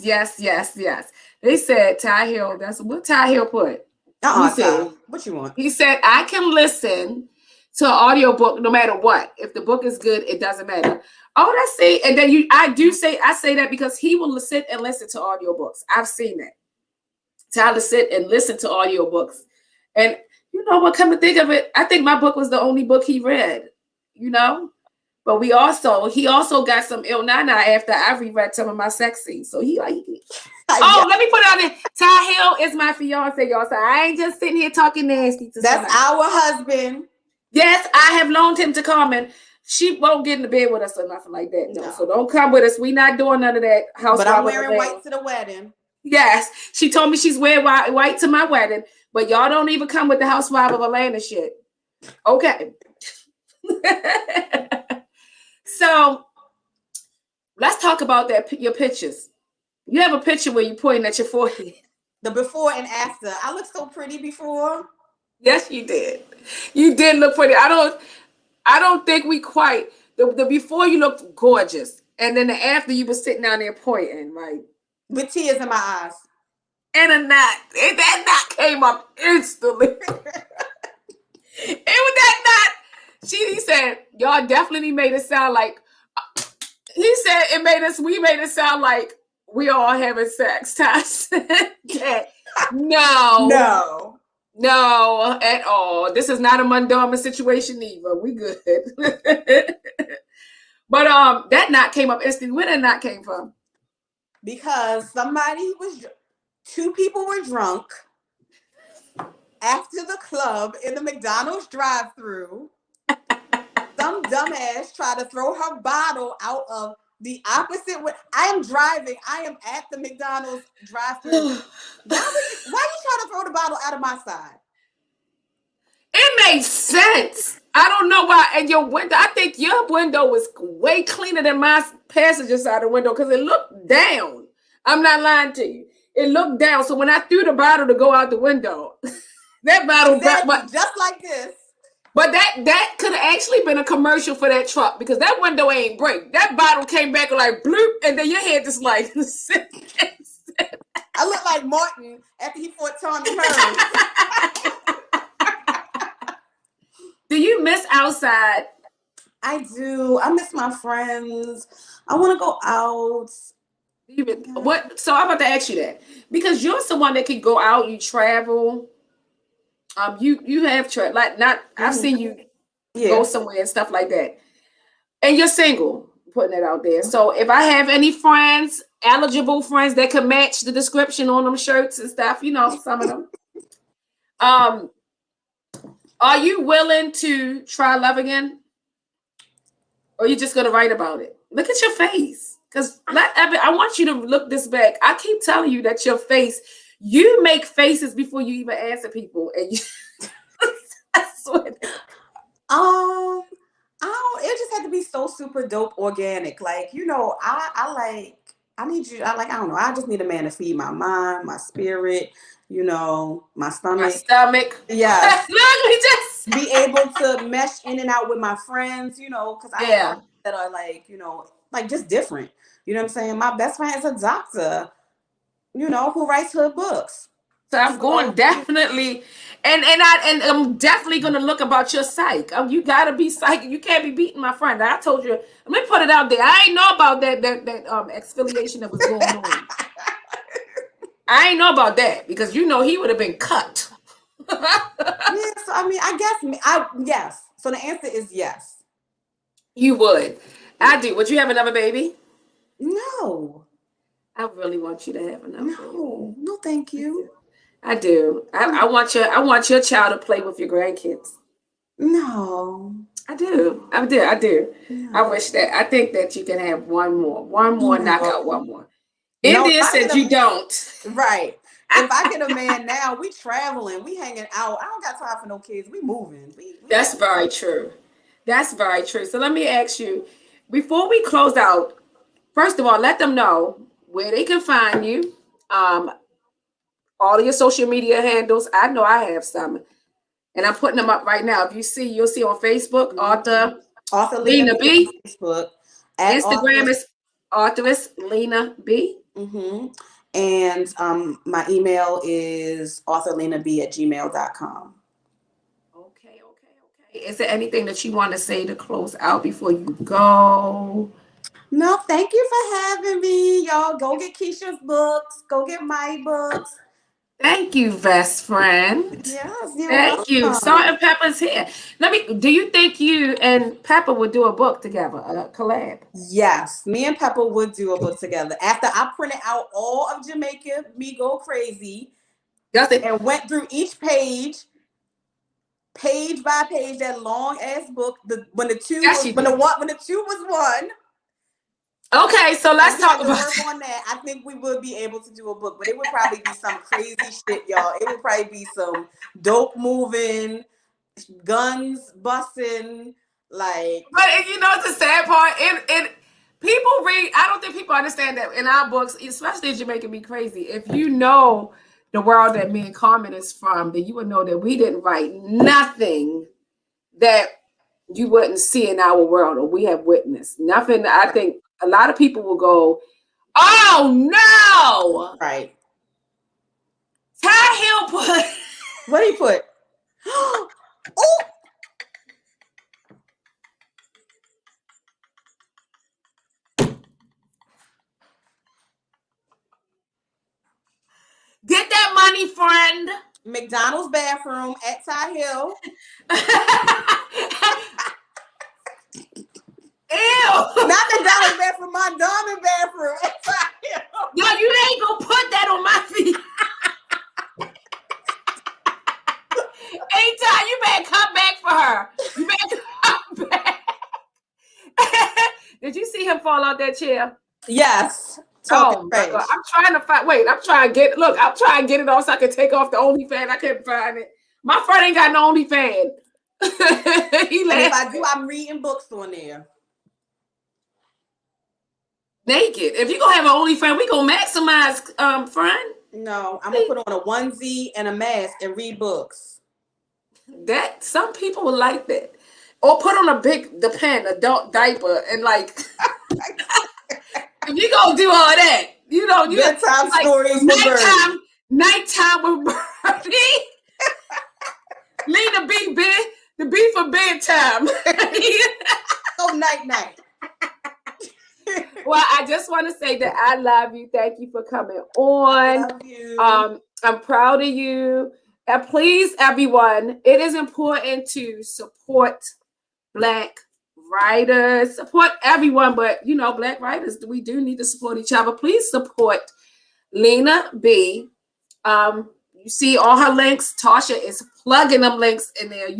They said Ty Hill. That's what Ty Hill put. He said, what you want? He said, I can listen to an audiobook no matter what. If the book is good, it doesn't matter. Oh, that's it. And then I say that because he will sit and listen to audiobooks. I've seen that. Tyler sit and listen to audiobooks. And you know what, come to think of it, I think my book was the only book he read, you know? But he also got some ill nana after I reread some of my sex scenes. So he let me put it out there. Ty Hill is my fiance, y'all. So I ain't just sitting here talking nasty to That's our husband. Yes, I have loaned him to Carmen. She won't get in the bed with us or nothing like that. No. So don't come with us. We not doing none of that. But I'm wearing white to the wedding. Yes, she told me she's wearing white to my wedding, but y'all don't even come with the housewife of Atlanta shit. Okay. So let's talk about that. Your pictures. You have a picture where you're pointing at your forehead. The before and after. I look so pretty before. Yes, you did. You did look pretty. I don't think we quite the before you looked gorgeous, and then the after you were sitting down there pointing, right? With tears in my eyes. And a knot. And that knot came up instantly. And with that knot, he said, y'all definitely made it sound like, he said we made it sound like we all having sex. No, at all. This is not a Mundama situation either. We good. But that knot came up instantly. Where that knot came from? Because two people were drunk after the club in the McDonald's drive-thru. Some dumbass tried to throw her bottle out of the opposite way. I am driving. I am at the McDonald's drive-thru. Why you trying to throw the bottle out of my side? It made sense. I don't know why. And your window, I think your window was way cleaner than my passenger side of the window because it looked down. I'm not lying to you. It looked down. So when I threw the bottle to go out the window, that bottle just like this. But that could have actually been a commercial for that truck because that window ain't break. That bottle came back like bloop, and then your head just like. I look like Martin after he fought Tommy Hearns. Do you miss outside? I do. I miss my friends. I want to go out. What? So I'm about to ask you that because you're someone that can go out. You travel. You have traveled. Like not. I've seen you go somewhere and stuff like that. And you're single. Putting it out there. So if I have any friends, eligible friends that can match the description on them shirts and stuff, you know, some of them. Are you willing to try love again? Or are you just gonna write about it? Look at your face. Because I want you to look this back. I keep telling you that your face, you make faces before you even answer people. And you I swear. It just had to be so super dope organic. Like, you know, I don't know. I just need a man to feed my mind, my spirit, you know, my stomach. Yeah. Just be able to mesh in and out with my friends, you know, because I have friends that are like, you know, like just different. You know what I'm saying? My best friend is a doctor, you know, who writes her books. So I'm going definitely, and I'm definitely going to look about your psych. You got to be psych. You can't be beating my friend. I told you. Let me put it out there. I ain't know about that exfoliation that was going on. I ain't know about that because you know he would have been cut. So I mean, I guess yes. So the answer is yes. You would. I do. Would you have another baby? No. I really want you to have another baby. No, thank you. I do. I want your child to play with your grandkids. No. I do. No. I wish that. I think that you can have one more, knock out one more. India said you don't. Right. If I get a man now, we traveling, we hanging out. I don't got time for no kids. We moving. That's very true. That's very true. So let me ask you, before we close out, first of all, let them know where they can find you. All of your social media handles. I know I have some. And I'm putting them up right now. If you see, you'll see on Facebook, Author Author Lena Lena B B. on Facebook. Instagram is authoress Lena B. Mm-hmm. And my email is authorlenab@gmail.com. Okay. Is there anything that you want to say to close out before you go? No, thank you for having me. Y'all go get Keisha's books. Go get my books. Thank you, best friend. Yes, you're Thank you. welcome. Salt and Pepper's here. Do you think you and Pepper would do a book together, a collab? Yes, me and Pepper would do a book together. After I printed out all of Jamaica, Me Go Crazy, and went through each page by page, that long ass book. When the two was one. Okay, so let's talk about work on that. I think we would be able to do a book, but it would probably be some crazy shit, y'all. It would probably be some dope moving, guns busting, like. But you know, the sad part, people read. I don't think people understand that in our books, especially You're Making Me Crazy. If you know the world that me and Carmen is from, then you would know that we didn't write nothing that you wouldn't see in our world or we have witnessed. Nothing. I think a lot of people will go, "Oh no!" Right. Ty Hill put. What did he put? Oh. Get that money, friend. McDonald's bathroom at Ty Hill. Ew. Not McDonald's bathroom, my diamond bathroom at Ty Hill. Yo, you ain't gonna put that on my feet. Anytime, you better come back for her. You better come back. Did you see him fall out that chair? Yes. Oh my God. I'm trying to find. Wait, I'm trying to get it off so I can take off the OnlyFans. I couldn't find it. My friend ain't got no OnlyFans. If I do, I'm reading books on there. Naked. If you gonna have an OnlyFans, we gonna maximize, friend. No, I'm gonna put on a onesie and a mask and read books. That some people would like that. Or put on the pen, adult diaper, and like if you gonna do all that, you know, you bedtime like, stories. Nighttime with Birdie. Lena B, the B for bedtime. Oh, night. Well, I just want to say that I love you. Thank you for coming on. I love you. I'm proud of you. And please, everyone, it is important to support Black writers, support everyone, but you know, Black writers, we do need to support each other. Please support Lena B. You see all her links. Tasha is plugging them links in there. Hey,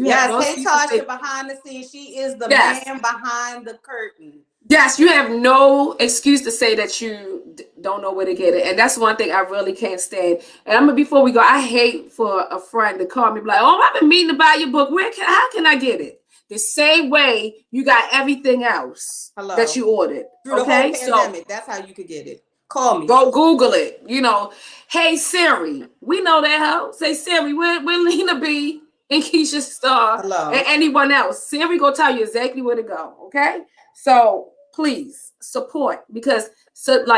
Tasha, behind the scenes, she is the man behind the curtain. Yes, you have no excuse to say that you don't know where to get it. And that's one thing I really can't stand. And before we go, I hate for a friend to call me like, "Oh, I've been meaning to buy your book. How can I get it?" The same way you got everything else that you ordered. Through the whole pandemic, that's how you could get it. Call me. Go Google it. You know, hey Siri, we know that hoe. Say Siri, where Lena B and Keisha Starr and anyone else. Siri gonna tell you exactly where to go. Okay, so please support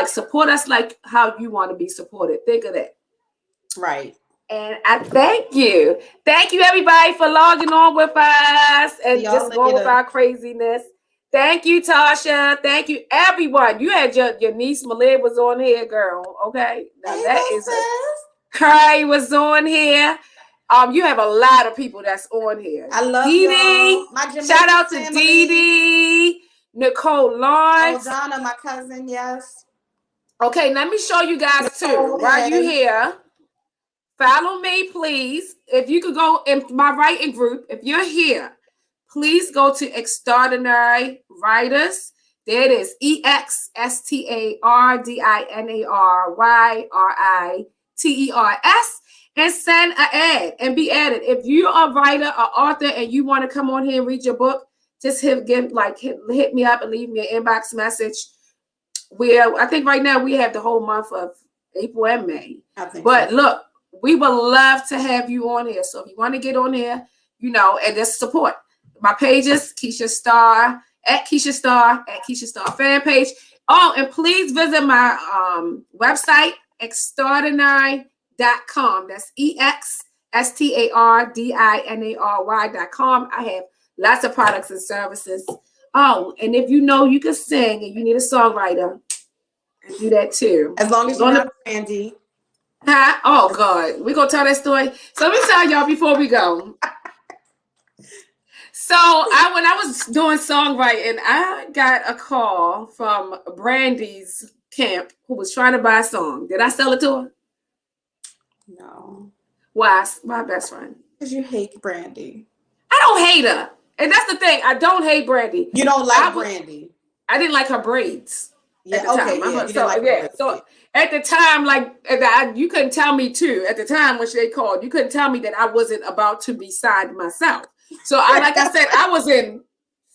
support us like how you want to be supported. Think of that. Right. And I thank you. Thank you, everybody, for logging on with us and just going with our craziness. Thank you, Tasha. Thank you, everyone. You had your niece Malid was on here, girl. Okay. Now that is Curry was on here. You have a lot of people that's on here. I love Dee. Shout out to Dee. Nicole Lawrence. Donna, my cousin, yes. Okay, let me show you guys too. While you here, follow me, please. If you could go in my writing group, if you're here, please go to ExSTARdinary Writers. There it is, ExSTARdinary and send an ad and be added. If you're a writer or author and you want to come on here and read your book, just hit me up and leave me an inbox message. I think right now we have the whole month of April and May. Look, we would love to have you on here. So if you want to get on here, and just support. my pages, Keisha Starr, at Keisha Starr fan page. Oh, and please visit my website, ExSTARdinary.com. That's ExSTARdinary.com. I have lots of products and services. Oh, and if you know you can sing and you need a songwriter, I do that too. As long as you're not Brandy. Huh? Oh God, we gonna tell that story. So let me tell y'all before we go. So when I was doing songwriting, I got a call from Brandy's camp who was trying to buy a song. Did I sell it to her? No. Why? My best friend. Because you hate Brandy. I don't hate her. And that's the thing. I don't hate Brandy. You don't like Brandy. I didn't like her braids. Yeah, at the time. So at the time, like you couldn't tell me too. At the time when they called, you couldn't tell me that I wasn't about to be signed myself. So like I said, I was in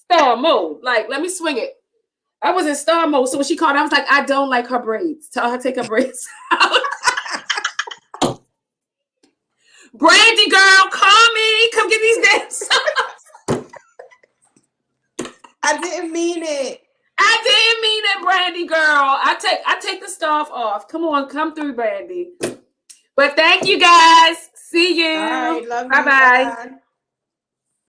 star mode. Like, let me swing it. I was in star mode. So when she called, I was like, I don't like her braids. Tell her to take her braids out. Brandy girl, call me. Come get these damn songs. I didn't mean it. I didn't mean it, Brandy girl. I take the stuff off. Come on, come through, Brandy. But thank you guys. See you. All right, love you. Bye-bye. Bye-bye.